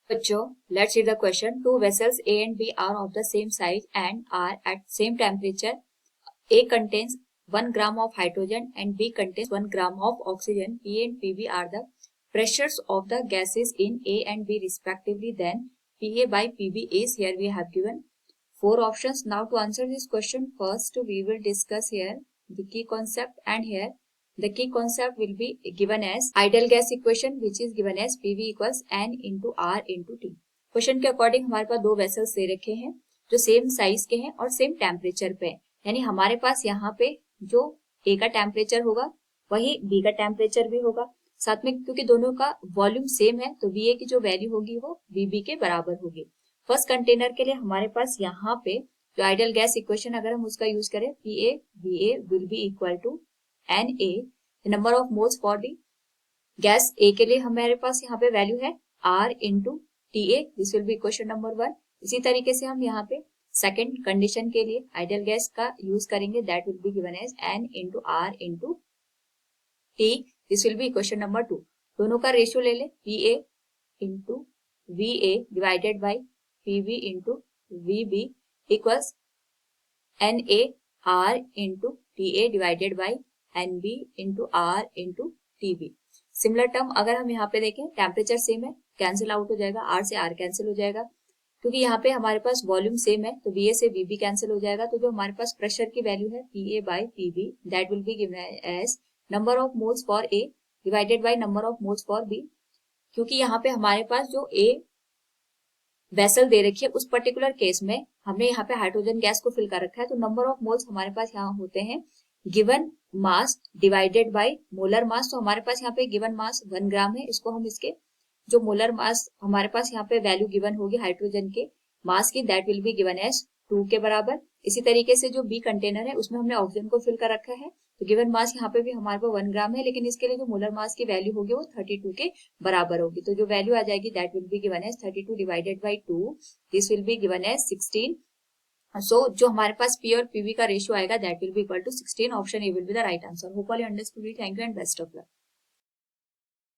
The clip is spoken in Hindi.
बच्चों, let's read the question. Two vessels A and B are of the same size and are at same temperature. A contains 1 gram of hydrogen and B contains 1 gram of oxygen. P and PB are the pressures of the gases in A and B respectively. Then PA by PB is, here we have given 4 options. Now to answer this question, first we will discuss here the key concept, and here the key concept will be given as ideal gas equation, which is given as PV equals N into R into T. Question के अकॉर्डिंग हमारे पास दो वेसल्स दे रखे हैं जो सेम साइज के हैं और सेम टेम्परेचर पे हैं, यानी हमारे पास यहाँ पे जो ए का टेम्परेचर होगा वही बी का टेम्परेचर भी होगा। साथ में क्योंकि दोनों का वॉल्यूम सेम है तो वीए की जो वैल्यू होगी वो वीबी के बराबर होगी। फर्स्ट कंटेनर के लिए हमारे पास यहाँ पे जो आइडियल गैस इक्वेशन अगर हम उसका यूज करें, P A V A will be equal to N A, number of moles for the gas A के लिए हमारे पास यहाँ पे वैल्यू है R into T A, this will be equation number 1। इसी तरीके से हम यहाँ पे सेकेंड कंडीशन के लिए आइडियल गैस का यूज करेंगे, that will be given as N into R into T, this will be equation number 2। दोनों का रेशियो ले ले, P A into V A divided by P B into V B equals N A R into T A divided by N B into R into T B. Similar term अगर हम यहाँ पे देखें, टेम्परेचर सेम है, कैंसिल आउट हो जाएगा, आर से आर कैंसिल हो जाएगा। क्योंकि यहाँ पे हमारे पास वॉल्यूम सेम है तो वी ए से वी बी कैंसिल हो जाएगा। तो जो हमारे पास प्रेशर की वैल्यू है P A by P B, that will be given as number of moles for A divided by number of moles for B. क्योंकि यहाँ पे हमारे पास जो ए वेसल दे रखी है उस पर्टिकुलर केस में हमने यहाँ पे हाइड्रोजन गैस को फिल कर रखा है, तो नंबर ऑफ मोल्स हमारे पास यहाँ होते हैं given mass divided by molar mass. तो हमारे पास यहाँ पे गिवन मास 1 ग्राम है, इसको हम इसके जो मोलर मास हमारे पास यहाँ पे वैल्यू गिवन होगी हाइड्रोजन के मास की, that will be given as 2 के बराबर। इसी तरीके से जो बी कंटेनर है उसमें हमने ऑक्सीजन को फिल कर रखा है, तो गिवन मास यहाँ पे भी हमारे पास 1 ग्राम है, लेकिन इसके लिए जो मोलर मास की वैल्यू होगी वो 32 के बराबर होगी। तो जो वैल्यू आ जाएगी that will be given as 32 divided by 2, this will be given as 16। So जो हमारे पास पी और पीवी का रेशियो आएगा that will be equal to 16। Option A will be the right answer. Hope all you understood it. Thank you and best of luck.